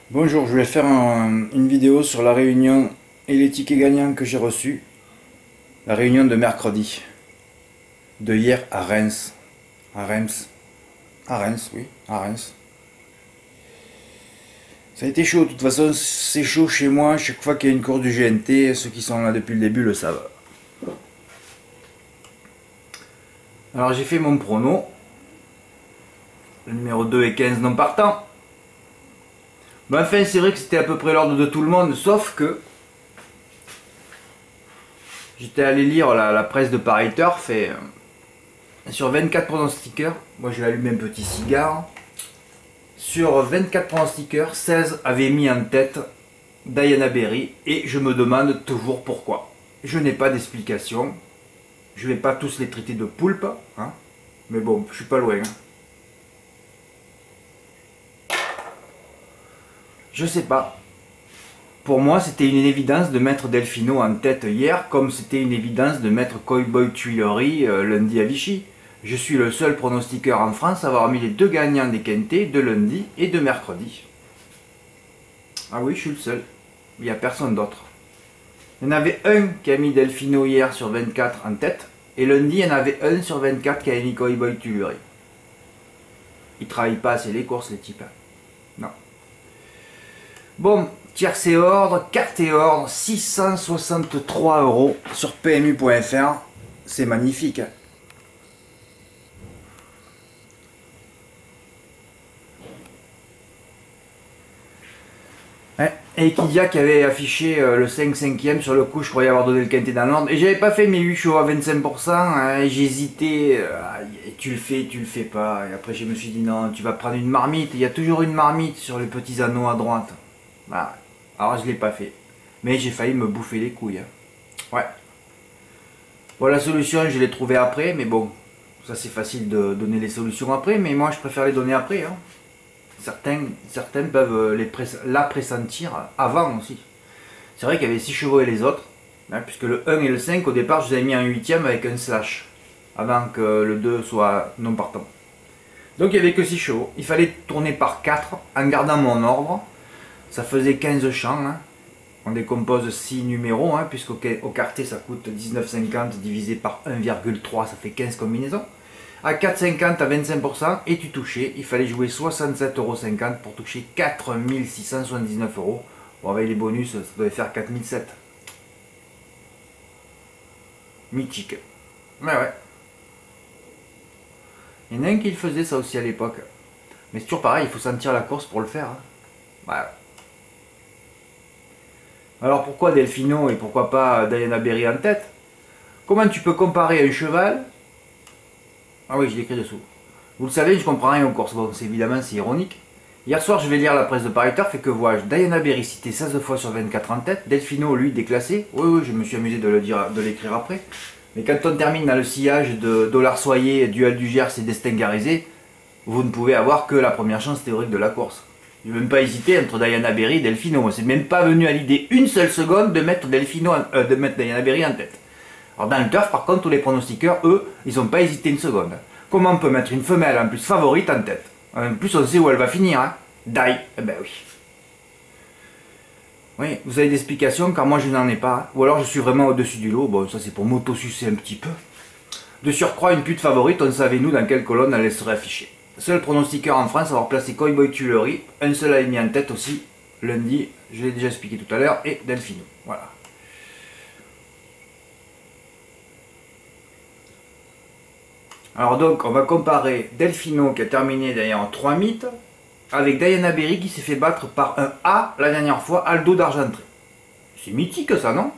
Bonjour, je vais faire une vidéo sur la réunion et les tickets gagnants que j'ai reçus. La réunion de mercredi. De hier à Reims. À Reims. À Reims, oui, à Reims. Ça a été chaud, de toute façon c'est chaud chez moi, chaque fois qu'il y a une course du GNT, ceux qui sont là depuis le début le savent. Alors j'ai fait mon prono. Le numéro 2 et 15 non partant. Ben enfin c'est vrai que c'était à peu près l'ordre de tout le monde, sauf que j'étais allé lire la presse de Paris Turf et sur 24 pronostiqueurs, moi j'ai allumé un petit cigare, sur 24 pronostiqueurs, 16 avaient mis en tête Diana Berry et je me demande toujours pourquoi. Je n'ai pas d'explication, je ne vais pas tous les traiter de poulpe, hein, mais bon, je suis pas loin. Hein. Je sais pas. Pour moi, c'était une évidence de mettre Delfino en tête hier, comme c'était une évidence de mettre Cowboy Tuileries lundi à Vichy. Je suis le seul pronostiqueur en France à avoir mis les deux gagnants des quintés de lundi et de mercredi. Ah oui, je suis le seul. Il n'y a personne d'autre. Il y en avait un qui a mis Delfino hier sur 24 en tête, et lundi, il y en avait un sur 24 qui a mis Cowboy Tuileries. Ils travaillent pas assez les courses, les types. Non. Bon, tiercé ordre, carte et ordre, 663 € sur PMU.fr. C'est magnifique. Hein, et Kidia qui avait affiché le 5/5e sur le coup, je croyais avoir donné le quintet dans l'ordre. Et j'avais pas fait mes 8 chevaux à 25%, hein, j'hésitais, tu le fais pas. Et après je me suis dit non, tu vas prendre une marmite, il y a toujours une marmite sur les petits anneaux à droite. Voilà. Alors je l'ai pas fait. Mais j'ai failli me bouffer les couilles. Hein. Ouais. Bon, la solution, je l'ai trouvée après, mais bon, ça c'est facile de donner les solutions après, mais moi je préfère les donner après. Hein. Certains peuvent la pressentir avant aussi. C'est vrai qu'il y avait 6 chevaux et les autres, hein, puisque le 1 et le 5, au départ, je vous avais mis un 8e avec un slash, avant que le 2 soit non partant. Donc il n'y avait que 6 chevaux. Il fallait tourner par 4 en gardant mon ordre. Ça faisait 15 champs. Hein. On décompose 6 numéros, hein, puisqu'au quarté ça coûte 19,50 divisé par 1,3, ça fait 15 combinaisons. À 4,50 à 25% et tu touchais. Il fallait jouer 67,50 € pour toucher 4679 €. Bon, avec les bonus, ça devait faire 4007. Mythique. Mais ouais. Il y en a un qui le faisait ça aussi à l'époque. Mais c'est toujours pareil, il faut sentir la course pour le faire. Hein. Ouais. Alors pourquoi Delfino et pourquoi pas Diana Berry en tête? Comment tu peux comparer un cheval? Ah oui, je l'ai écrit dessous. Vous le savez, je comprends rien aux courses. Bon, évidemment, c'est ironique. Hier soir, je vais lire la presse de Paris Turf et que vois-je? Diana Berry citée 16 fois sur 24 en tête. Delfino, lui, déclassé. Oui, je me suis amusé de l'écrire après. Mais quand on termine dans le sillage de Dollar Soyer, Duel du Gers et Destin Garisé, vous ne pouvez avoir que la première chance théorique de la course. Je n'ai même pas hésité entre Diana Berry et Delfino. C'est même pas venu à l'idée une seule seconde de mettre Diana Berry en tête. Alors dans le turf, par contre, tous les pronostiqueurs, eux, ils n'ont pas hésité une seconde. Comment on peut mettre une femelle en plus favorite en tête? En plus, on sait où elle va finir, hein. Die. Eh ben oui. Oui, vous avez des explications car moi je n'en ai pas. Hein. Ou alors je suis vraiment au-dessus du lot. Bon, ça c'est pour m'auto-sucer un petit peu. De surcroît, une pute favorite, on savait nous dans quelle colonne elle serait affichée. Seul pronostiqueur en France à avoir placé Cowboy Tuileries, un seul a mis en tête aussi, lundi, je l'ai déjà expliqué tout à l'heure, et Delfino. Voilà. Alors donc, on va comparer Delfino qui a terminé d'ailleurs en 3 mythes, avec Diana Berry qui s'est fait battre par un A la dernière fois, Aldo d'Argentré. C'est mythique ça, non?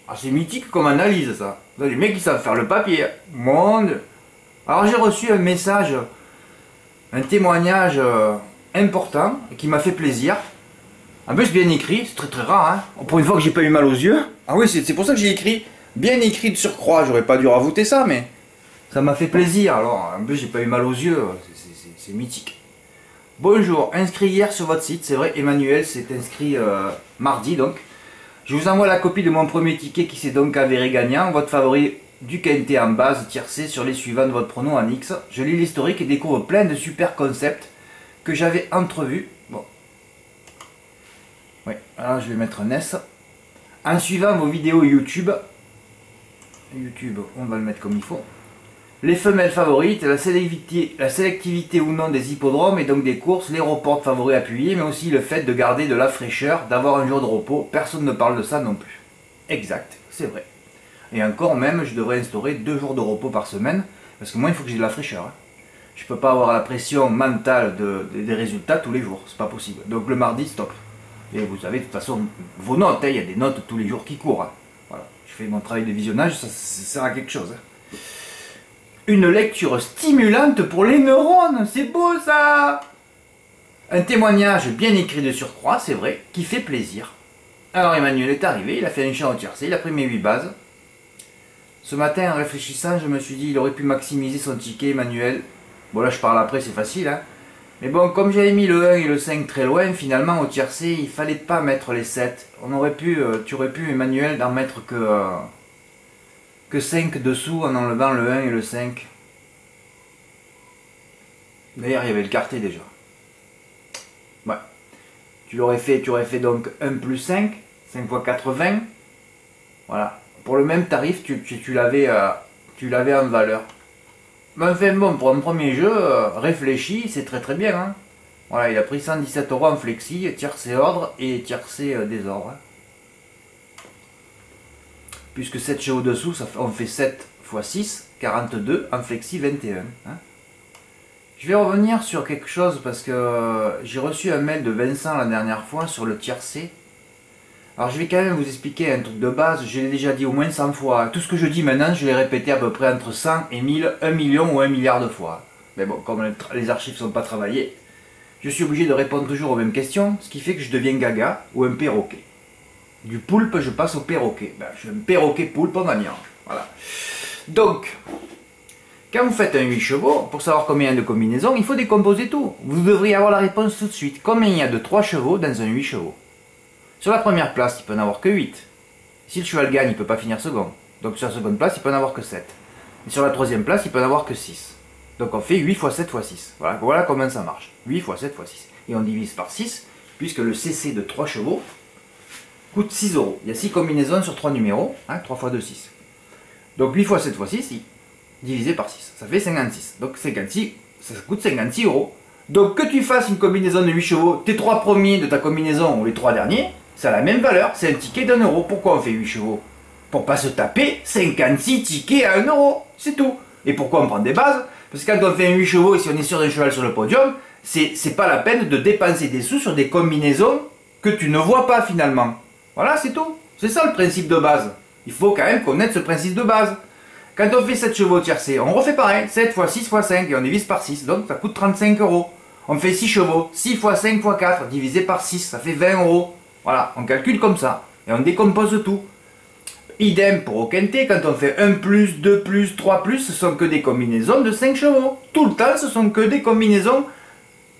Ah, c'est mythique comme analyse ça. Les mecs qui savent faire le papier. Mon Dieu. Alors j'ai reçu un message, un témoignage important qui m'a fait plaisir. En plus bien écrit, c'est très rare. Hein. Pour une fois que j'ai pas eu mal aux yeux. Ah oui, c'est pour ça que j'ai écrit. Bien écrit de surcroît, j'aurais pas dû ravouter ça, mais ça m'a fait plaisir. Alors en plus j'ai pas eu mal aux yeux, c'est mythique. Bonjour, inscrit hier sur votre site, c'est vrai, Emmanuel s'est inscrit mardi donc. Je vous envoie la copie de mon premier ticket qui s'est donc avéré gagnant. Votre favori du quintet en base, tiercé sur les suivants de votre pronom en X. Je lis l'historique et découvre plein de super concepts que j'avais entrevus. Bon. Alors je vais mettre un S. En suivant vos vidéos YouTube, on va le mettre comme il faut. Les femelles favorites, la sélectivité ou non des hippodromes et donc des courses, les reports favoris appuyés, mais aussi le fait de garder de la fraîcheur, d'avoir un jour de repos. Personne ne parle de ça non plus. Exact, c'est vrai. Et encore même, je devrais instaurer 2 jours de repos par semaine, parce que moi il faut que j'ai de la fraîcheur. Hein. Je ne peux pas avoir la pression mentale des résultats tous les jours, c'est pas possible. Donc le mardi, stop. Et vous savez, de toute façon, vos notes, il y a des notes tous les jours qui courent. Hein. Voilà, je fais mon travail de visionnage, ça sert à quelque chose. Hein. Une lecture stimulante pour les neurones, c'est beau ça! Un témoignage bien écrit de surcroît, c'est vrai, qui fait plaisir. Alors Emmanuel est arrivé, il a fait un chant au tiercé, il a pris mes 8 bases. Ce matin, en réfléchissant, je me suis dit, il aurait pu maximiser son ticket, Emmanuel. Bon là je parle après, c'est facile, hein. Mais bon, comme j'avais mis le 1 et le 5 très loin, finalement au tiercé, il fallait pas mettre les 7. Tu aurais pu, Emmanuel, d'en mettre que 5 dessous en enlevant le 1 et le 5. D'ailleurs, il y avait le quarté déjà. Ouais. Tu aurais fait donc 1 plus 5, 5 fois 4, 20. Voilà. Pour le même tarif, tu l'avais en valeur. Mais enfin bon, pour un premier jeu, réfléchi, c'est très très bien. Hein. Voilà, il a pris 117 € en flexi, tiercé ordre et tiercé désordre. Hein. Puisque 7 chevaux dessous, on fait 7 x 6, 42, en flexi 21. Hein. Je vais revenir sur quelque chose parce que j'ai reçu un mail de Vincent la dernière fois sur le tiercé. Alors je vais quand même vous expliquer un truc de base, je l'ai déjà dit au moins 100 fois. Tout ce que je dis maintenant, je l'ai répété à peu près entre 100 et 1000, 1 million ou 1 milliard de fois. Mais bon, comme les archives ne sont pas travaillées, je suis obligé de répondre toujours aux mêmes questions, ce qui fait que je deviens gaga ou un perroquet. Du poulpe, je passe au perroquet. Ben, je suis un perroquet poulpe en amiant. Voilà. Donc, quand vous faites un 8 chevaux, pour savoir combien il y a de combinaisons, il faut décomposer tout. Vous devriez avoir la réponse tout de suite. Combien il y a de 3 chevaux dans un 8 chevaux? Sur la première place, il peut en avoir que 8. Si le cheval gagne, il ne peut pas finir second. Donc sur la seconde place, il peut en avoir que 7. Et sur la troisième place, il peut en avoir que 6. Donc on fait 8 x 7 x 6. Voilà comment ça marche. 8 x 7 x 6. Et on divise par 6, puisque le CC de 3 chevaux coûte 6 €. Il y a 6 combinaisons sur 3 numéros. Hein, 3 x 2, 6. Donc 8 x 7 x 6, divisé par 6. Ça fait 56. Donc 56, ça coûte 56 €. Donc que tu fasses une combinaison de 8 chevaux, tes 3 premiers de ta combinaison ou les 3 derniers, ça a la même valeur, c'est un ticket d'1 €. Pourquoi on fait 8 chevaux? Pour pas se taper 56 tickets à 1 €, c'est tout. Et pourquoi on prend des bases? Parce que quand on fait un 8 chevaux et si on est sur un cheval sur le podium, c'est pas la peine de dépenser des sous sur des combinaisons que tu ne vois pas finalement. Voilà, c'est tout. C'est ça le principe de base. Il faut quand même connaître ce principe de base. Quand on fait 7 chevaux tiercés, on refait pareil, 7 x 6 x 5 et on divise par 6, donc ça coûte 35 €. On fait 6 chevaux, 6 x 5 x 4 divisé par 6, ça fait 20 €. Voilà, on calcule comme ça et on décompose tout. Idem pour au quintet, quand on fait 1 plus, 2 plus, 3 plus, ce sont que des combinaisons de 5 chevaux. Tout le temps, ce sont que des combinaisons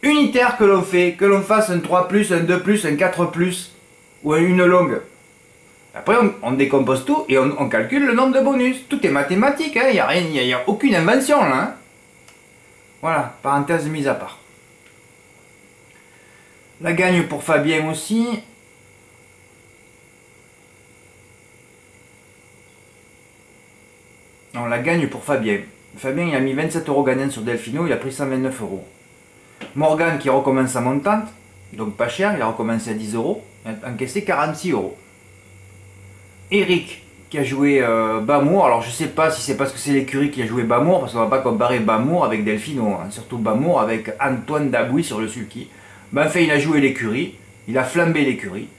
unitaires que l'on fait, que l'on fasse un 3 plus, un 2 plus, un 4 plus ou une longue. Après, on décompose tout et on calcule le nombre de bonus. Tout est mathématique, hein, il n'y a aucune invention là. Hein. Voilà, parenthèse mise à part. La gagne pour Fabien aussi. Non, la gagne pour Fabien. Fabien, il a mis 27 € gagnant sur Delfino, il a pris 129 €. Morgan qui recommence sa montante, donc pas cher, il a recommencé à 10 €, il a encaissé 46 €. Eric qui a joué Bamour, alors je sais pas si c'est parce que c'est l'écurie qui a joué Bamour, parce qu'on va pas comparer Bamour avec Delfino, hein, surtout Bamour avec Antoine Dabouy sur le sulky. Ben enfin il a joué l'écurie, il a flambé l'écurie.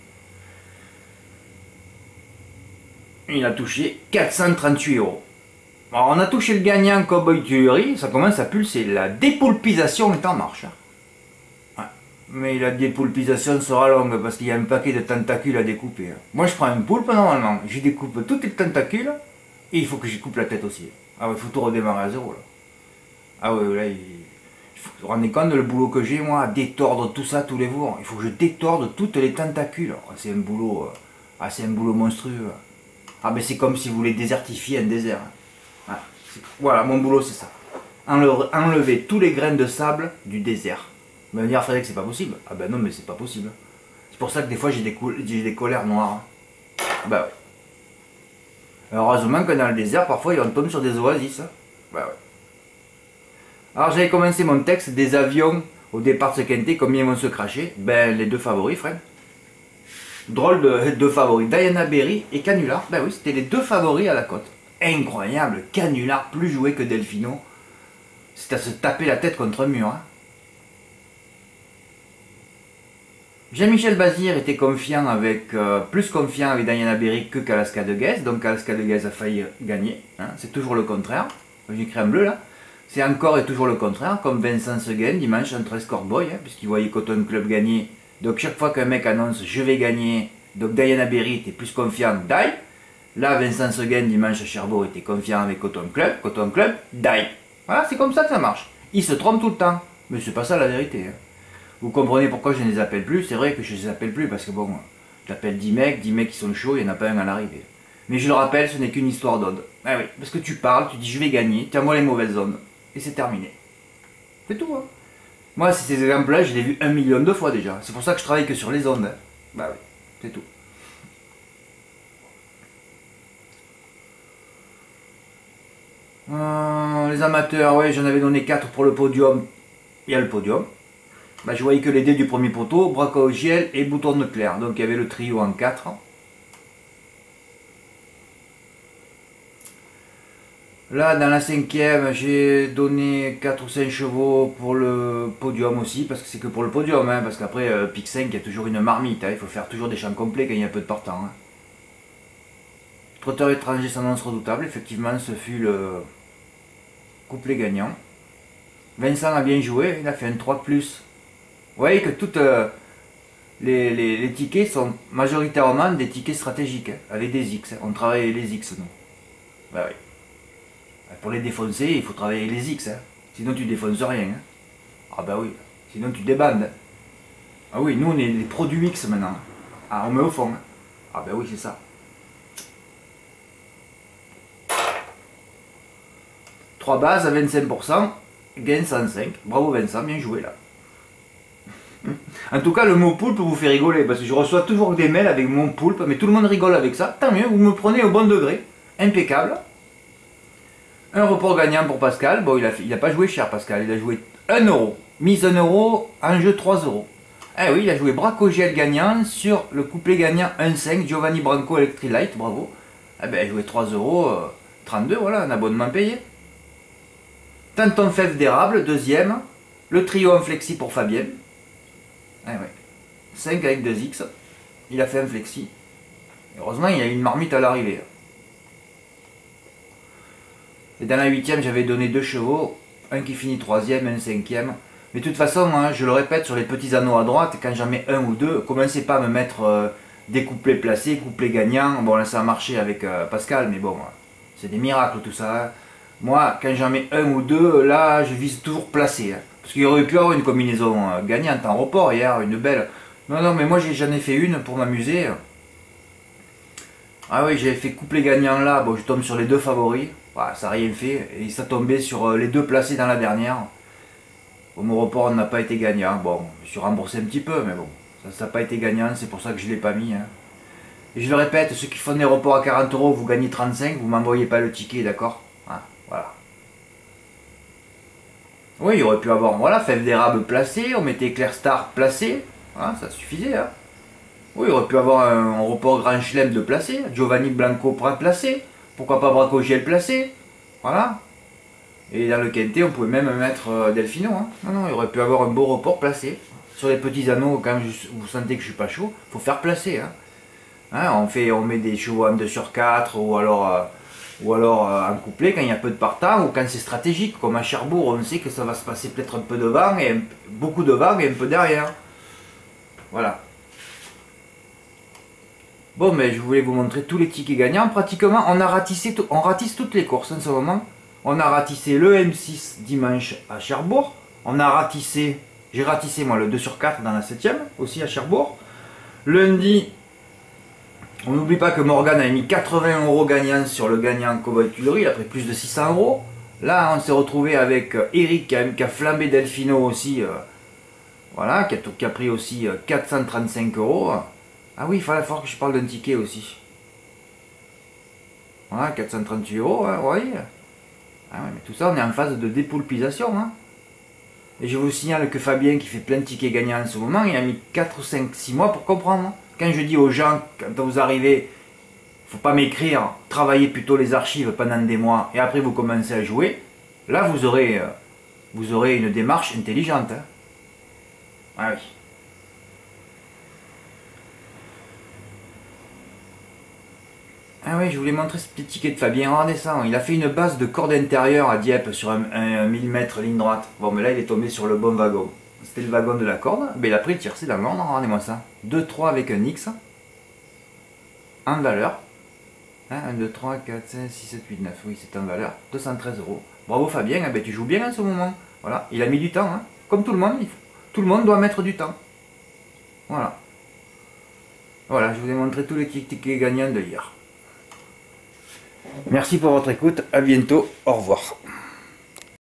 Il a touché 438 €. Alors on a touché le gagnant Cowboy Tuerie, ça commence à pulser, la dépoulpisation est en marche. Ouais. Mais la dépoulpisation sera longue parce qu'il y a un paquet de tentacules à découper. Moi je prends une poulpe normalement, je découpe tous les tentacules et il faut que j'y coupe la tête aussi. Ah ouais, il faut tout redémarrer à zéro là. Ah ouais, là il faut vous rendre compte de le boulot que j'ai moi à détordre tout ça tous les jours. Il faut que je détorde toutes les tentacules. C'est un boulot, c'est un boulot monstrueux. Ah ben c'est comme si vous voulez désertifier un désert. Voilà, mon boulot c'est ça. Enlever tous les grains de sable du désert. Me dire Frédéric, c'est pas possible. Ah ben non, mais c'est pas possible. C'est C'est pour ça que des fois j'ai des colères noires. Bah ouais. Heureusement que dans le désert, parfois on tombe sur des oasis. Bah ouais. Alors j'avais commencé mon texte des avions au départ de ce quintet, combien vont se cracher? Ben les deux favoris, frère. Drôle de deux favoris, Diana Berry et Canular. Ben oui, c'était les deux favoris à la cote. Incroyable, Canular plus joué que Delfino. C'est à se taper la tête contre un mur. Hein. Jean-Michel Bazir était confiant avec, plus confiant avec Diana Berry que Kalaska de Guez. Donc Kalaska de Guez a failli gagner. Hein. C'est toujours le contraire. J'ai écrit en bleu là. C'est encore et toujours le contraire, comme Vincent Seguin dimanche entre Escort Boy, hein, puisqu'il voyait Cotton Club gagner. Donc chaque fois qu'un mec annonce je vais gagner, donc Diana Berry était plus confiant, die. Là, Vincent Seguin dimanche à Cherbourg était confiant avec Cotton Club, die. Voilà, c'est comme ça que ça marche. Ils se trompent tout le temps, mais c'est pas ça la vérité. Hein. Vous comprenez pourquoi je ne les appelle plus? C'est vrai que je ne les appelle plus parce que bon, j'appelle 10 mecs qui sont chauds, il n'y en a pas un à l'arrivée. Mais je le rappelle, ce n'est qu'une histoire d'onde. Ah oui, parce que tu parles, tu dis je vais gagner, tiens-moi les mauvaises ondes. Et c'est terminé. C'est tout. Hein. Moi, ces exemples-là, je l'ai vu 1 million de fois déjà. C'est pour ça que je travaille que sur les ondes. Hein. Bah oui, c'est tout. Les amateurs, ouais, j'en avais donné 4 pour le podium. Il y a le podium. Bah, je voyais que les dés du premier poteau, Braco Giel et Bouton de Clair. Donc il y avait le trio en 4. Là, dans la 5e, j'ai donné 4 ou 5 chevaux pour le podium aussi, parce que c'est que pour le podium, hein, parce qu'après, pic 5, il y a toujours une marmite, hein, il faut faire toujours des champs complets quand il y a un peu de partants. Hein. Trotteur étranger s'annonce redoutable, effectivement, ce fut le couplet gagnant. Vincent a bien joué, il a fait un 3+. Vous voyez que toutes les tickets sont majoritairement des tickets stratégiques, hein, avec des X. Hein. On travaille les X, nous. Bah oui. Pour les défoncer, il faut travailler les X, hein. Sinon tu défonces rien. Hein. Ah bah oui, sinon tu débandes. Ah oui, nous on est les produits X maintenant. Ah, on met au fond. Hein. Ah bah oui, c'est ça. 3 bases à 25%, gain 105. Bravo Vincent, bien joué là. En tout cas, le mot poulpe vous fait rigoler, parce que je reçois toujours des mails avec mon poulpe, mais tout le monde rigole avec ça. Tant mieux, vous me prenez au bon degré. Impeccable. Un report gagnant pour Pascal. Bon, il a pas joué cher, Pascal. Il a joué 1 euro. Mise 1 euro, enjeu 3 euros. Eh oui, il a joué Bracogel gagnant sur le couplet gagnant 1,5. Giovanni Branco Electrilight, bravo. Eh ben, il a joué 3 euros, 32, voilà, un abonnement payé. Tanton Fève d'érable, deuxième. Le trio en flexi pour Fabien. Eh ouais. 5 avec 2X. Il a fait un flexi. Heureusement, il y a une marmite à l'arrivée. Et dans la 8e, j'avais donné 2 chevaux, un qui finit 3e, un 5e. Mais de toute façon, hein, je le répète, sur les petits anneaux à droite, quand j'en mets un ou deux, commencez pas à me mettre des couplets placés, couplets gagnants. Bon, là, ça a marché avec Pascal, mais bon, c'est des miracles tout ça. Hein. Moi, quand j'en mets un ou deux, là, je vise toujours placé. Hein. Parce qu'il y aurait pu avoir une combinaison gagnante en report hier, une belle. Non, non, mais moi, j'en ai fait une pour m'amuser. Ah oui, j'avais fait couplet gagnant là, bon, je tombe sur les 2 favoris. Voilà, ça n'a rien fait, et ça tombait sur les 2 placés dans la dernière. Au mon report, on n'a pas été gagnant. Bon, je me suis remboursé un petit peu, mais bon, ça n'a pas été gagnant, c'est pour ça que je ne l'ai pas mis. Hein. Et je le répète, ceux qui font des reports à 40 euros, vous gagnez 35, vous m'envoyez pas le ticket, d'accord hein, voilà. Oui, il aurait pu avoir, voilà, fève d'érable placé, on mettait Claire Star placé, hein, ça suffisait. Hein. Oui, il aurait pu avoir un report Grand Chelem de placé, Giovanni Blanco placé. Pourquoi pas Bracogiel placé? Voilà. Et dans le quintet, on pouvait même mettre Delfino. Hein. Non, non, il aurait pu avoir un beau report placé. Sur les petits anneaux, quand vous sentez que je suis pas chaud, il faut faire placer. Hein. Hein, on met des chevaux en 2/4 ou alors en couplet quand il y a peu de partants ou quand c'est stratégique. Comme à Cherbourg, on sait que ça va se passer peut-être un peu devant, et beaucoup devant et un peu derrière. Voilà. Bon, mais je voulais vous montrer tous les tickets gagnants. Pratiquement, on ratisse toutes les courses en ce moment. On a ratissé le M6 dimanche à Cherbourg. J'ai ratissé moi le 2/4 dans la 7e, aussi à Cherbourg. Lundi, on n'oublie pas que Morgan a mis 80 euros gagnants sur le gagnant Cowboy Tuileries, il a pris plus de 600 euros. Là, on s'est retrouvé avec Eric qui a flambé Delfino aussi Voilà, qui a pris aussi 435 euros. Ah oui, il fallait que je parle d'un ticket aussi. Voilà, 438 euros, hein, oui. Ah ouais, mais tout ça, on est en phase de dépoulpisation. Hein. Et je vous signale que Fabien, qui fait plein de tickets gagnants en ce moment, il a mis 4, 5, 6 mois pour comprendre. Quand je dis aux gens, quand vous arrivez, faut pas m'écrire, travaillez plutôt les archives pendant des mois et après vous commencez à jouer, là vous aurez une démarche intelligente. Hein. Ah oui. Ah oui, je voulais montrer ce petit ticket de Fabien. Regardez ça, il a fait une base de corde intérieure à Dieppe sur un 1000 mètres ligne droite. Bon, mais là, il est tombé sur le bon wagon. C'était le wagon de la corde. Mais il a pris le tiercé dans l'ordre, regardez-moi ça. 2-3 avec un X. En valeur. Hein, 1, 2, 3, 4, 5, 6, 7, 8, 9. Oui, c'est en valeur. 213 euros. Bravo Fabien, eh ben, tu joues bien en ce moment. Voilà, il a mis du temps. Hein. Comme tout le monde, tout le monde doit mettre du temps. Voilà. Voilà, je vous ai montré tous les tickets gagnants de hier. Merci pour votre écoute, à bientôt, au revoir.